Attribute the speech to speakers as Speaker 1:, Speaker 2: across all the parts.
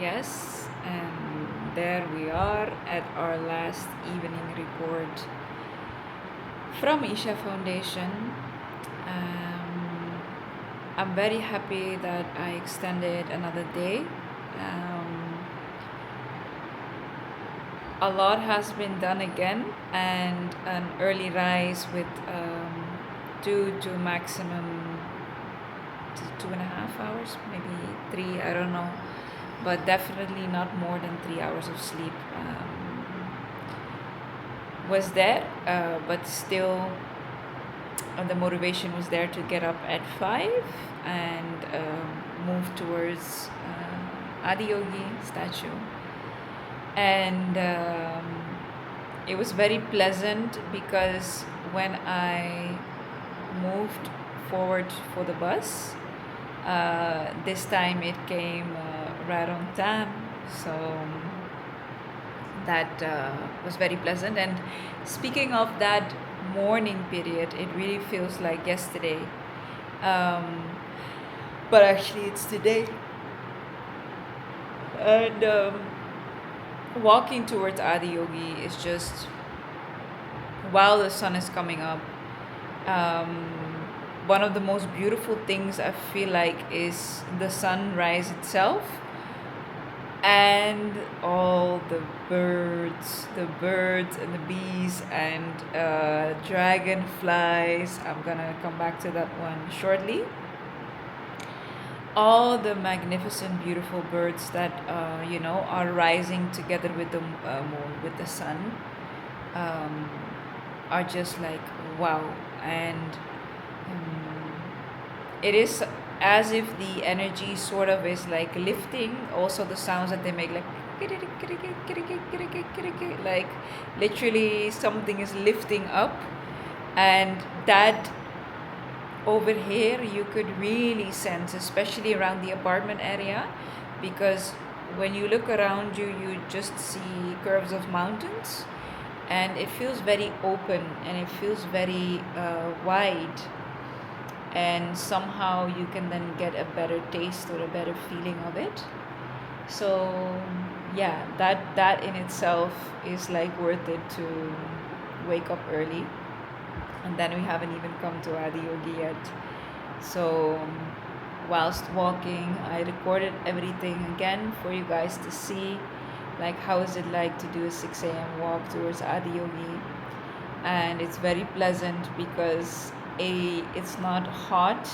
Speaker 1: Yes, and there we are at our last evening report from Isha Foundation. Um, I'm very happy that I extended another day. Um, a lot has been done again, and an early rise with 2 to maximum 2.5 hours, maybe 3, I don't know, but definitely not more than 3 hours of sleep was there, but still the motivation was there to get up at 5 and move towards Adi Yogi statue. And it was very pleasant because when I moved forward for the bus, this time it came right on time. So that was very pleasant. And speaking of that morning period, it really feels like yesterday. Um, but actually, it's today. And walking towards Adi Yogi is just while the sun is coming up. Um, one of the most beautiful things I feel like is the sunrise itself and all the birds and the bees and dragonflies. I'm gonna come back to that one shortly. All the magnificent, beautiful birds that are rising together with the moon, with the sun, um, are just like wow. And it is as if the energy sort of is like lifting. Also, the sounds that they make, like literally something is lifting up, and that over here you could really sense, especially around the apartment area, because when you look around you, you just see curves of mountains, and it feels very open and it feels very wide, and somehow you can then get a better taste or a better feeling of it. So yeah, that in itself is like worth it to wake up early. And then we haven't even come to Adi Yogi yet. So whilst walking, I recorded everything again for you guys to see, like how is it like to do a 6 a.m. walk towards Adi Yogi. And it's very pleasant because A, it's not hot,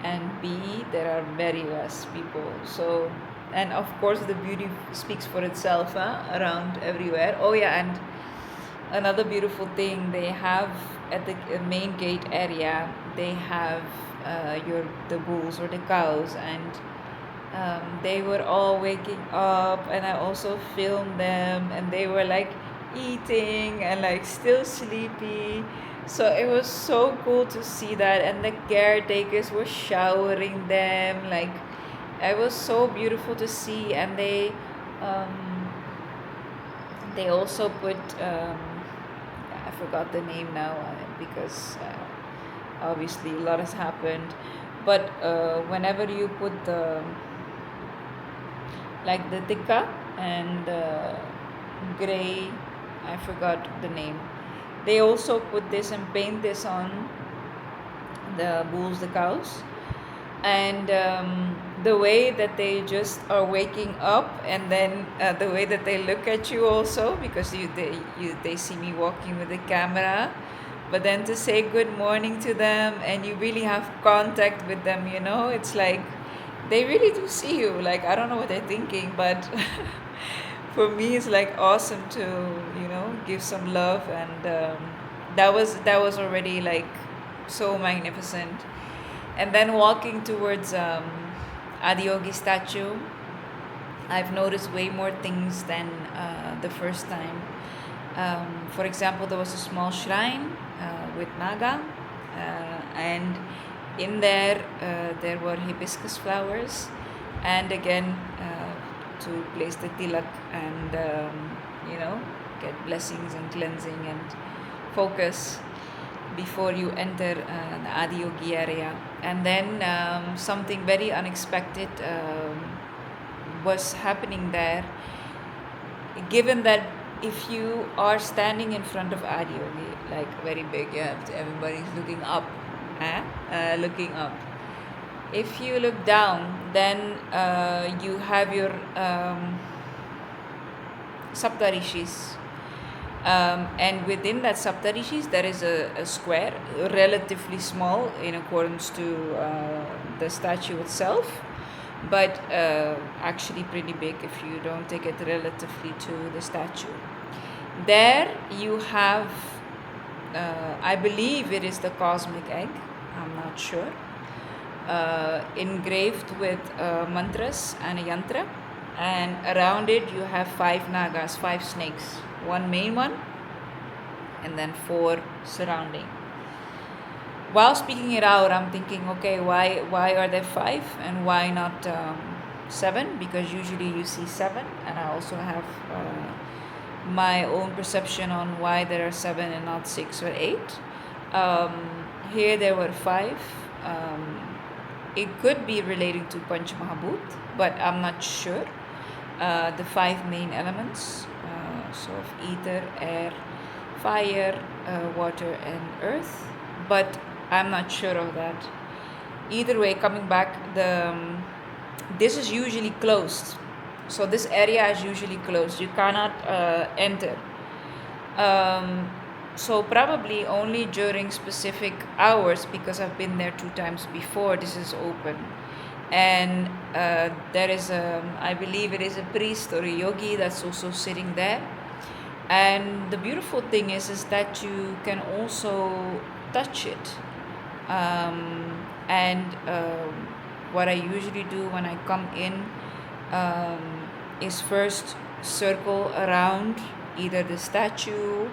Speaker 1: and B, there are very less people. So, and of course the beauty speaks for itself, around everywhere. Oh yeah, and another beautiful thing they have at the main gate area, they have the bulls or the cows, and they were all waking up, and I also filmed them, and they were like eating and like still sleepy. So it was so cool to see that, and the caretakers were showering them. Like it was so beautiful to see, and they also put I forgot the name now, because obviously a lot has happened. But whenever you put the like the tikka and the gray, I forgot the name. They also put this and paint this on the bulls, the cows, and the way that they just are waking up, and then the way that they look at you also, because they see me walking with the camera, but then to say good morning to them, and you really have contact with them, it's like they really do see you. Like I don't know what they're thinking, but for me it's like awesome to give some love. And that was already like so magnificent. And then walking towards Adi Yogi statue, I've noticed way more things than the first time. For example, there was a small shrine with Naga, and in there there were hibiscus flowers, and again to place the tilak and get blessings and cleansing and focus before you enter the Adi Yogi area. And then something very unexpected was happening there, given that if you are standing in front of Adi Yogi, like very big, yeah, everybody's looking up, looking up. If you look down, then you have your saptarishis. And within that saptarishis, there is a square, relatively small in accordance to the statue itself, but actually pretty big if you don't take it relatively to the statue. There you have, I believe it is the cosmic egg, I'm not sure, engraved with mantras and a yantra, and around it you have 5 nagas, 5 snakes, one main one and then 4 surrounding. While speaking it out, I'm thinking, okay, why are there 5 and why not 7? Because usually you see 7, and I also have my own perception on why there are 7 and not 6 or 8. Here there were 5. It could be relating to Panch Mahabhut, but I'm not sure. The 5 main elements, so of ether, air, fire, water and earth, but I'm not sure of that. Either way, coming back, this is usually closed. So this area is usually closed. You cannot enter. So probably only during specific hours, because I've been there 2 times before, this is open. And there is I believe it is a priest or a yogi that's also sitting there. And the beautiful thing is that you can also touch it. What I usually do when I come in is first circle around either the statue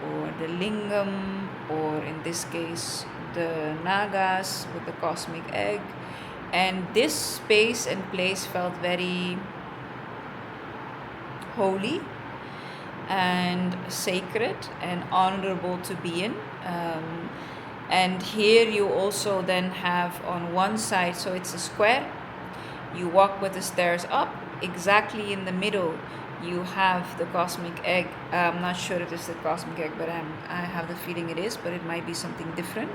Speaker 1: or the lingam, or in this case the nagas with the cosmic egg. And this space and place felt very holy and sacred and honorable to be in. And here you also then have on one side, so it's a square, you walk with the stairs up, exactly in the middle you have the cosmic egg. I'm not sure if it's the cosmic egg, but I have the feeling it is, but it might be something different.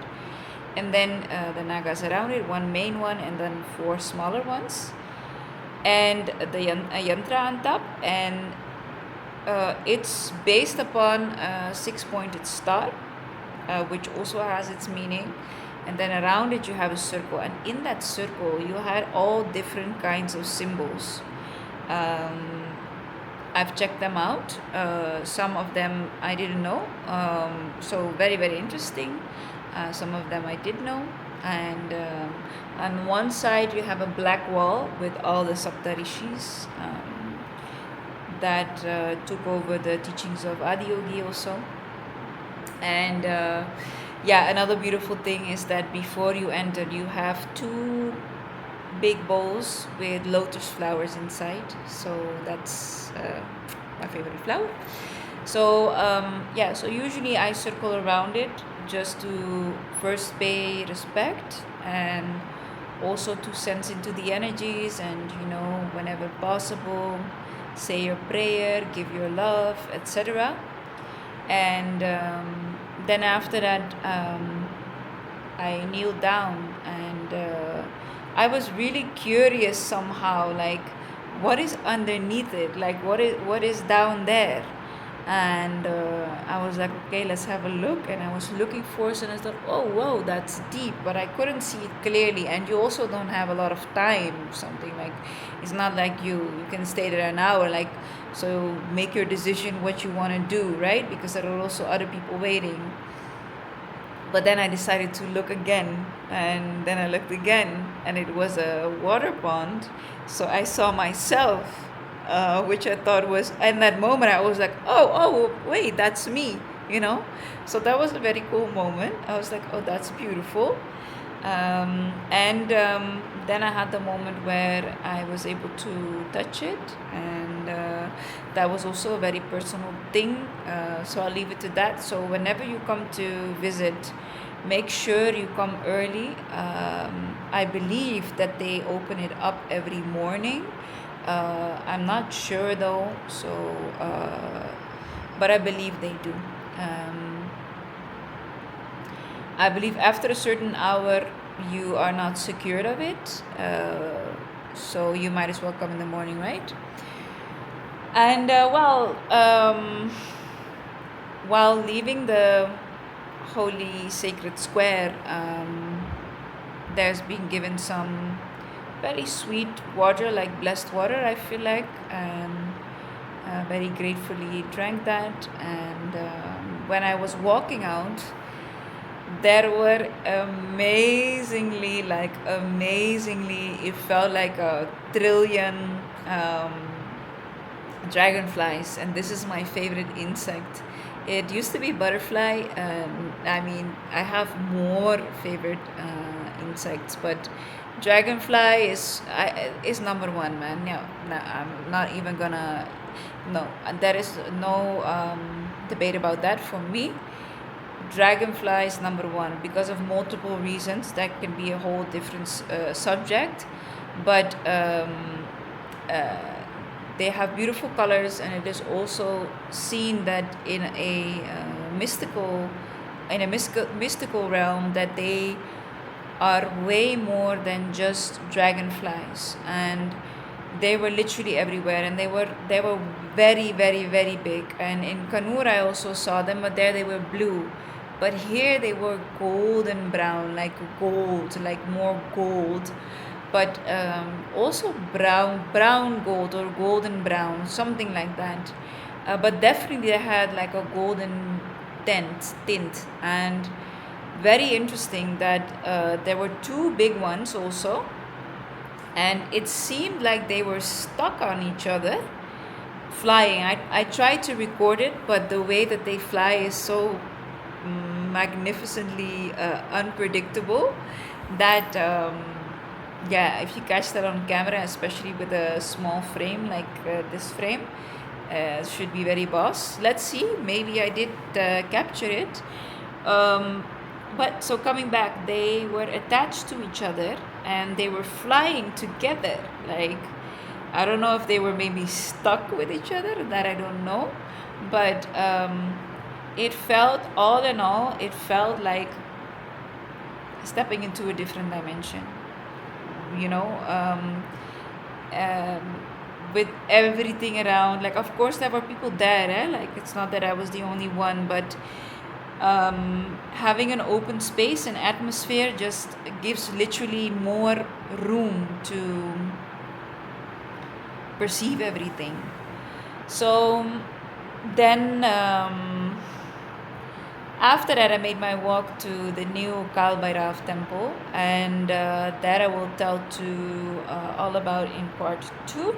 Speaker 1: And then the nagas around it, 1 main one and then 4 smaller ones, and the yantra on top. And it's based upon a 6-pointed star, which also has its meaning. And then around it you have a circle, and in that circle you had all different kinds of symbols. I've checked them out. Some of them I didn't know, so very, very interesting. Some of them I did know. And on one side you have a black wall with all the saptarishis that took over the teachings of Adi Yogi also. And another beautiful thing is that before you enter you have 2 big bowls with lotus flowers inside. So that's my favorite flower. So so usually I circle around it just to first pay respect and also to sense into the energies, and whenever possible say your prayer, give your love, etc. And then after that I kneel down, and I was really curious somehow, like what is underneath it, like what is down there. And I was like, okay, let's have a look. And I was looking for it, and I thought, oh whoa, that's deep, but I couldn't see it clearly. And you also don't have a lot of time, something like, it's not like you can stay there an hour, like, so make your decision what you want to do, right? Because there are also other people waiting. But then I decided to look again, and then I looked again, and it was a water pond. So I saw myself, which I thought was, in that moment I was like, oh wait, that's me, so that was a very cool moment. I was like, oh, that's beautiful. Then I had the moment where I was able to touch it, and that was also a very personal thing, so I'll leave it to that. So whenever you come to visit, make sure you come early. I believe that they open it up every morning, I'm not sure though, so but I believe they do. Um, I believe after a certain hour, you are not secured of it, so you might as well come in the morning, right? And while leaving the holy sacred square, there's been given some very sweet water, like blessed water, I feel like, and very gratefully drank that. And when I was walking out, there were amazingly, it felt like a trillion dragonflies, and this is my favorite insect. It used to be butterfly. I mean, I have more favorite insects, but dragonfly is number one, man. No, no, I'm not even gonna. No, there is no debate about that for me. Dragonfly is number one because of multiple reasons. That can be a whole different subject, but uh, they have beautiful colors, and it is also seen that in a mystical realm, that they are way more than just dragonflies, and they were literally everywhere, and they were very big. And in Kannur I also saw them, but there they were blue, but here they were golden brown, like gold, like more gold, but also brown gold or golden brown, something like that. But definitely they had like a golden tint. And very interesting that there were two big ones also, and it seemed like they were stuck on each other flying. I tried to record it, but the way that they fly is so magnificently unpredictable that yeah, if you catch that on camera, especially with a small frame like this frame, should be very boss. Let's see, maybe I did capture it. um, but so coming back, they were attached to each other and they were flying together. Like, I don't know if they were maybe stuck with each other, that I don't know. But it felt, all in all, it felt like stepping into a different dimension, you know, um, with everything around. Like, of course, there were people there, like, it's not that I was the only one, but having an open space and atmosphere just gives literally more room to perceive everything. So then after that, I made my walk to the new Kaal Bhairav temple, and that I will tell to all about in part 2.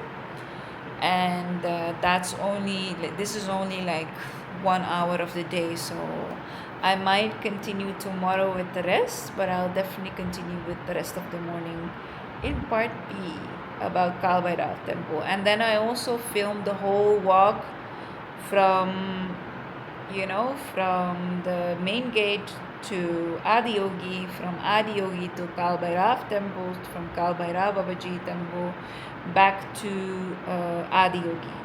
Speaker 1: And this is only like 1 hour of the day, so I might continue tomorrow with the rest, but I'll definitely continue with the rest of the morning in part B about Kaal Bhairav temple. And then I also filmed the whole walk from from the main gate to Adi Yogi, from Adi Yogi to Kaal Bhairav temple, from Kaal Bhairav Babaji temple back to Adi Yogi.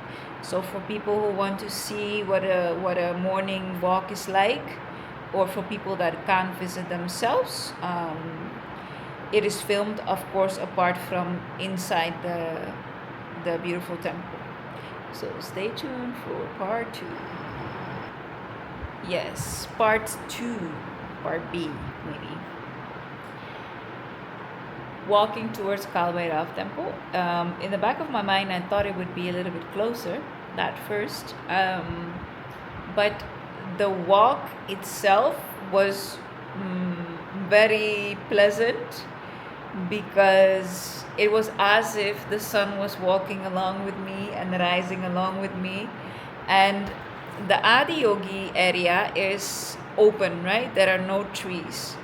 Speaker 1: So for people who want to see what a morning walk is like, or for people that can't visit themselves, it is filmed, of course, apart from inside the beautiful temple. So stay tuned for part 2. Yes, part 2, part B, maybe. Walking towards Kaal Bhairav temple. In the back of my mind, I thought it would be a little bit closer at first, but the walk itself was very pleasant, because it was as if the sun was walking along with me and rising along with me. And the Adi Yogi area is open, right? There are no trees.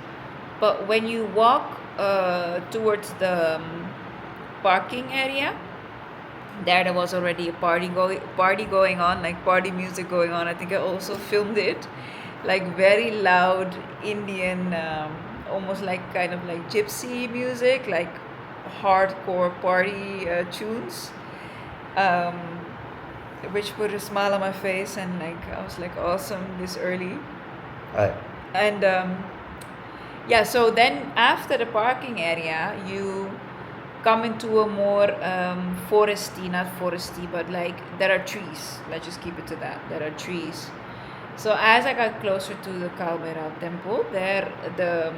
Speaker 1: But when you walk towards the parking area, there was already a party going on, like party music going on. I think I also filmed it, like very loud Indian, almost like kind of like gypsy music, like hardcore party tunes. um, which put a smile on my face, and like I was like, awesome, this early.
Speaker 2: Right.
Speaker 1: And yeah, so then after the parking area, you come into a more foresty, not foresty, but like there are trees. Let's just keep it to that. There are trees. So as I got closer to the Kaal Bhairav temple, there the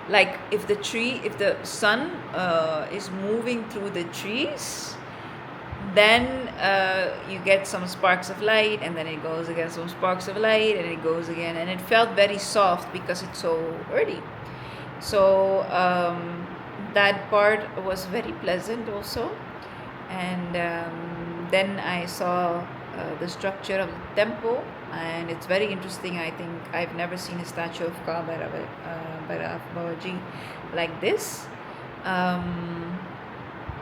Speaker 1: like if the sun is moving through the trees, then you get some sparks of light, and then it goes again, some sparks of light, and it goes again, and it felt very soft because it's so early. So that part was very pleasant also. And then I saw the structure of the temple, and it's very interesting. I think I've never seen a statue of Kaal Bhairav Babaji like this.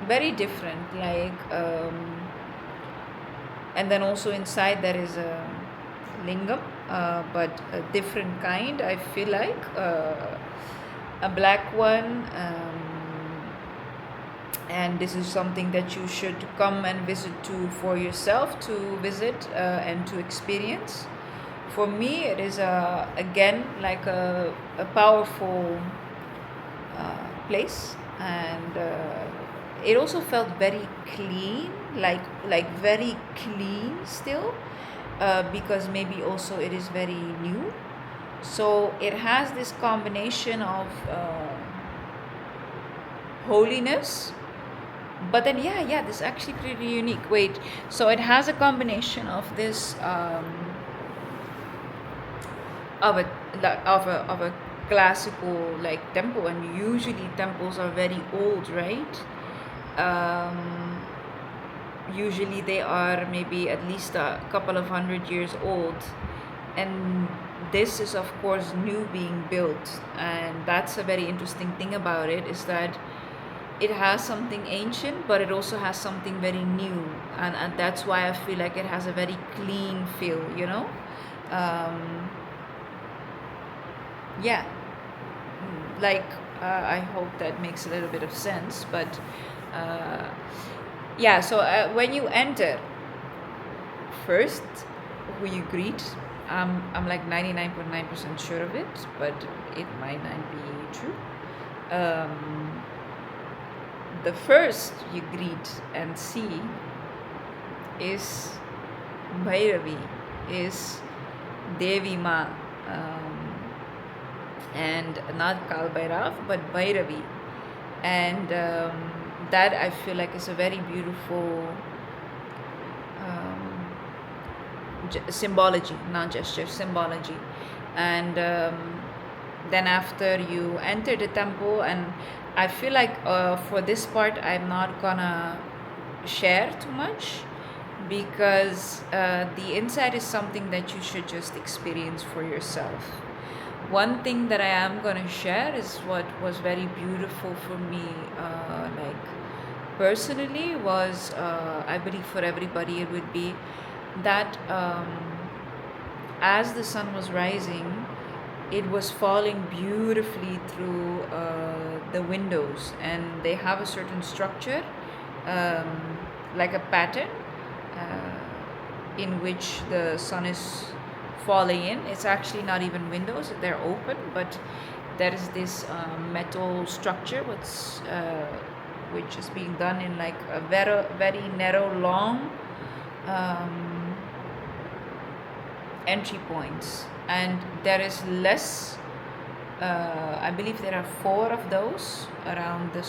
Speaker 1: Very different, like and then also inside there is a lingam, but a different kind, I feel like, a black one. And this is something that you should come and visit to for yourself, to visit and to experience. For me, it is again like a powerful place, and it also felt very clean, like very clean still, because maybe also it is very new. So it has this combination of holiness, but then yeah, this is actually pretty unique. Wait, so it has a combination of this of a classical like temple, and usually temples are very old, right? Usually they are maybe at least a couple of 100 years old, and this is of course new, being built. And that's a very interesting thing about it, is that it has something ancient, but it also has something very new, and that's why I feel like it has a very clean feel, you know. Yeah, like I hope that makes a little bit of sense. But yeah, so when you enter, first who you greet, I'm like 99.9% sure of it, but it might not be true. The first you greet and see is Bhairavi, is Devi Ma, and not Kaal Bhairav, but Bhairavi. And that I feel like is a very beautiful symbology, not gesture, symbology. And then after you enter the temple, and I feel like for this part I'm not gonna share too much, because the inside is something that you should just experience for yourself. One thing that I am gonna share is what was very beautiful for me, like personally, was I believe for everybody it would be that as the sun was rising, it was falling beautifully through the windows, and they have a certain structure, like a pattern, in which the sun is falling in. It's actually not even windows, they're open, but there is this metal structure which is being done in like a very, very narrow, long entry points, and there is less. I believe there are 4 of those around the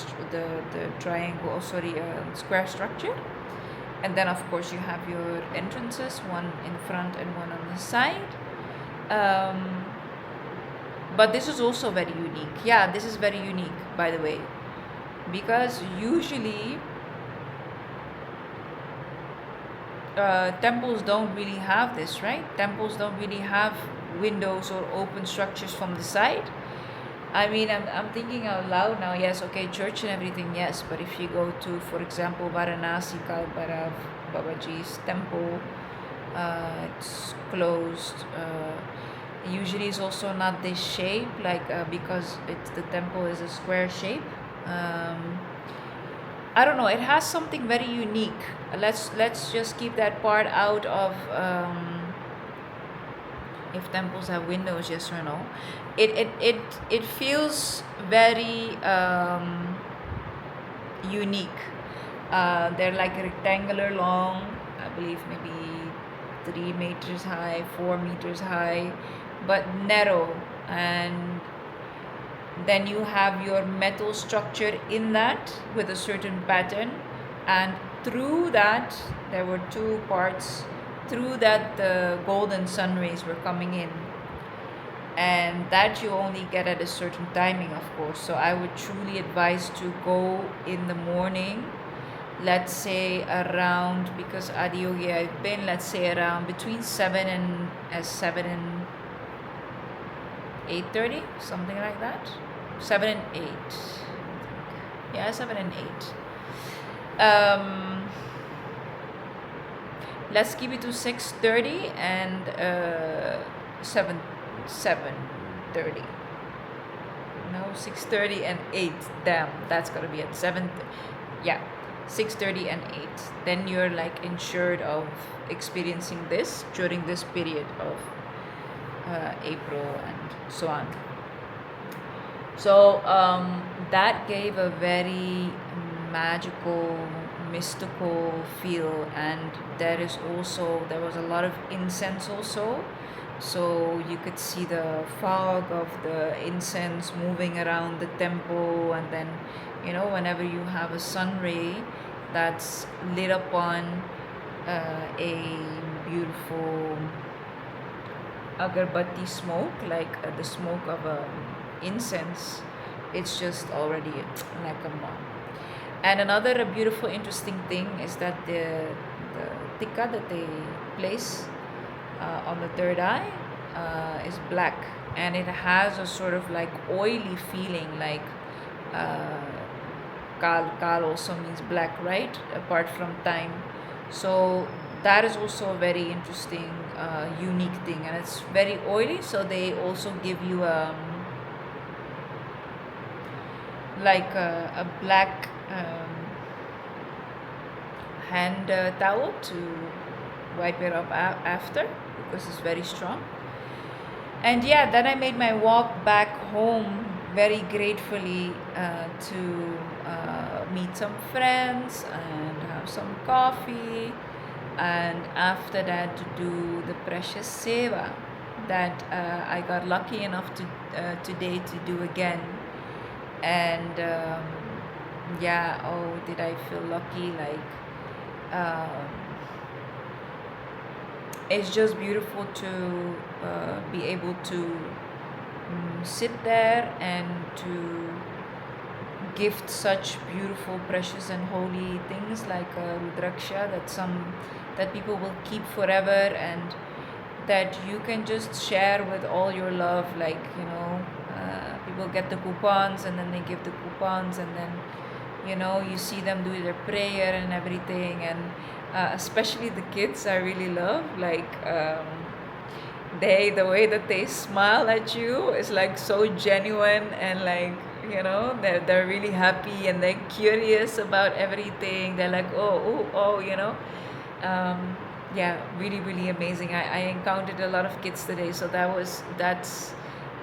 Speaker 1: triangle, oh sorry, square structure. And then of course you have your entrances, one in front and one on the side. But this is also very unique. Yeah, this is very unique, by the way, because usually temples don't really have this, right? Temples don't really have windows or open structures from the side. I mean, I'm thinking out loud now. Yes, okay, church and everything, yes. But if you go to, for example, Varanasi, Kaal Bhairav Babaji's temple, it's closed. Usually it's also not this shape, like because the temple is a square shape. I don't know, it has something very unique. Let's just keep that part out of if temples have windows, yes or no. It feels very unique. They're like rectangular long, I believe maybe 3 meters high, 4 meters high, but narrow. And then you have your metal structure in that with a certain pattern, and through that there were two parts. Through that the golden sun rays were coming in, and that you only get at a certain timing, of course. So I would truly advise to go in the morning, let's say around, because Adi Yogi I've been, let's say around between 7 and 8:30, something like that. 7 and 8. Yeah, 7 and 8. Let's keep it to 6:30 and 7:30. No, 6:30 and 8. Damn, that's gonna be at 7. Yeah, 6:30 and 8. Then you're like insured of experiencing this during this period of April and so on. So that gave a very magical, mystical feel, and there was a lot of incense also. So you could see the fog of the incense moving around the temple, and then whenever you have a sun ray that's lit upon a beautiful agarbatti smoke, like the smoke of incense, it's just already like a mom. And another beautiful interesting thing is that the tikka that they place on the third eye is black, and it has a sort of like oily feeling, like kal also means black, right, apart from time. So that is also a very interesting unique thing, and it's very oily, so they also give you like a black hand towel to wipe it up after, because it's very strong. And yeah, then I made my walk back home very gratefully to meet some friends and have some coffee, and after that to do the precious seva that I got lucky enough to today to do again. And yeah, oh, did I feel lucky, like it's just beautiful to be able to sit there and to gift such beautiful, precious and holy things like rudraksha that people will keep forever, and that you can just share with all your love, like people get the coupons and then they give the coupons, and then you see them do their prayer and everything. And especially the kids I really love, like the way that they smile at you is like so genuine, and like they're really happy and they're curious about everything. They're like oh yeah, really really amazing. I encountered a lot of kids today, so that's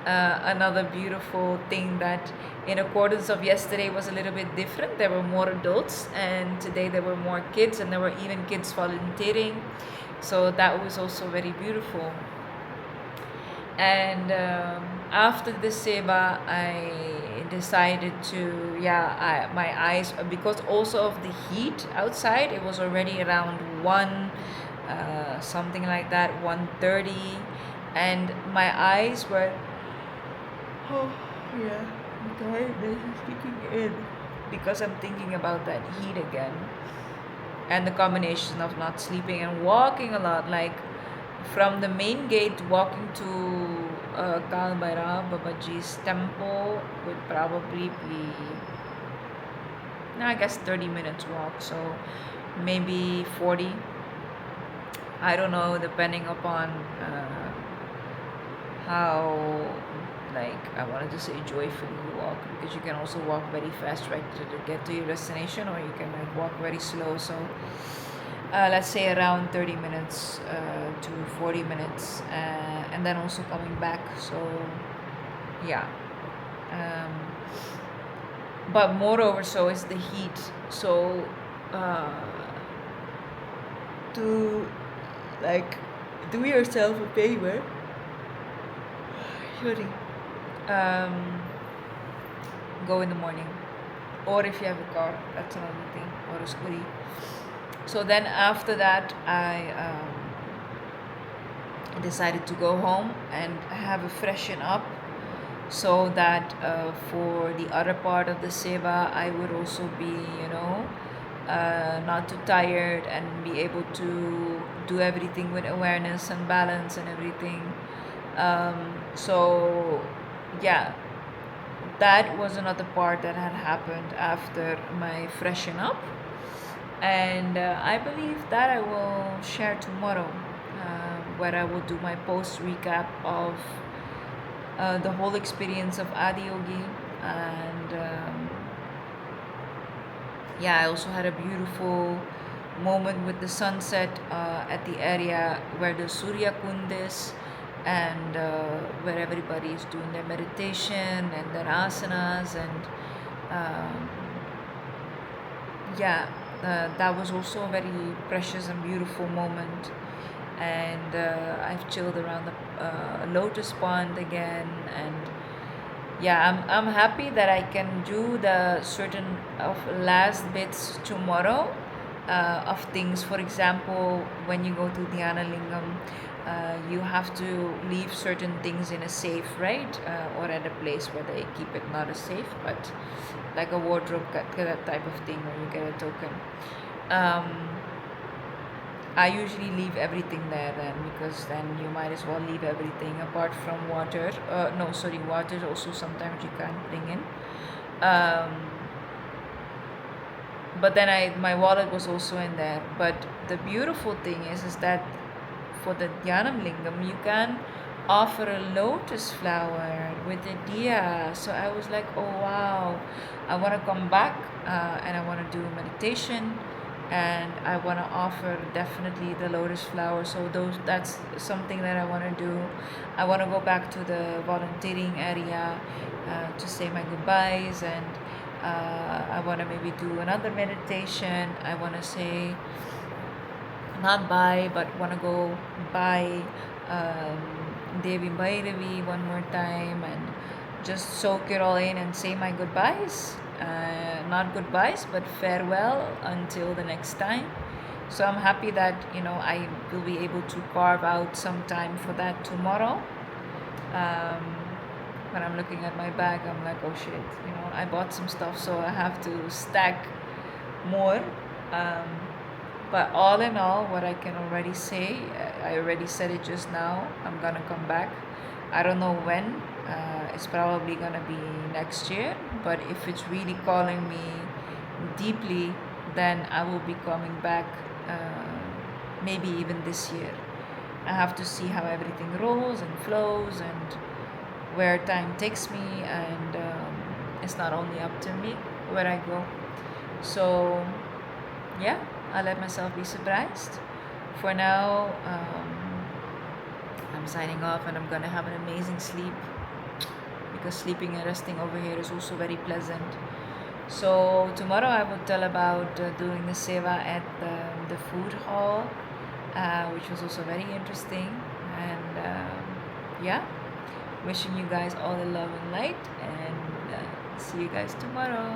Speaker 1: another beautiful thing, that in accordance of yesterday was a little bit different. There were more adults, and today there were more kids, and there were even kids volunteering, so that was also very beautiful. And after the seva I decided to my eyes, because also of the heat outside, it was already around 1 something like that, 1:30, and my eyes were tiredness is kicking in, because I'm thinking about that heat again, and the combination of not sleeping and walking a lot. Like from the main gate, walking to Kaal Bhairav Babaji's temple would probably be, I guess, 30 minutes walk, so maybe 40. I don't know, depending upon how like, I wanted to say joyfully walk, because you can also walk very fast right to get to your destination, or you can like walk very slow. So let's say around 30 minutes to 40 minutes, and then also coming back. So yeah. um, but moreover, so is the heat. So uh, to like do yourself a favor, sorry, um, go in the morning, or if you have a car, that's another thing, or a scooty. So then after that, I decided to go home and have a freshen up, so that for the other part of the seva, I would also be, not too tired, and be able to do everything with awareness and balance and everything. So yeah, that was another part that had happened after my freshen up, and I believe that I will share tomorrow, where I will do my post recap of the whole experience of Adi Yogi. And yeah, I also had a beautiful moment with the sunset at the area where the Surya Kund is, and where everybody is doing their meditation and their asanas. And um, yeah, that was also a very precious and beautiful moment. And I've chilled around the lotus pond again. And yeah, I'm happy that I can do the certain of last bits tomorrow, of things. For example, when you go to Dhyana Lingam, you have to leave certain things in a safe, right? Or at a place where they keep it, not a safe, but like a wardrobe, that type of thing, where you get a token. Um, I usually leave everything there then, because then you might as well leave everything apart from water. No, sorry, water also sometimes you can't bring in. Um, but then my wallet was also in there. But the beautiful thing is that for the Dhyanam Lingam, you can offer a lotus flower with a diya. So I was like, oh wow, I want to come back, and I want to do meditation, and I want to offer definitely the lotus flower. So that's something that I want to do. I want to go back to the volunteering area to say my goodbyes, and I want to maybe do another meditation. I want to say not bye, but want to go by Devi Bhairavi one more time, and just soak it all in and say my goodbyes. Not goodbyes, but farewell until the next time. So I'm happy that I will be able to carve out some time for that tomorrow. Um, when I'm looking at my bag, I'm like, oh shit, I bought some stuff, so I have to stack more. Um, but all in all, what I can already say, I already said it just now, I'm gonna come back. I don't know when. It's probably gonna be next year, but if it's really calling me deeply, then I will be coming back, maybe even this year. I have to see how everything rolls and flows, and where time takes me, and it's not only up to me where I go. So yeah, I'll let myself be surprised. For now, I'm signing off, and I'm gonna have an amazing sleep, because sleeping and resting over here is also very pleasant. So tomorrow I will tell about doing the seva at the food hall, which was also very interesting. And yeah, wishing you guys all the love and light, and see you guys tomorrow.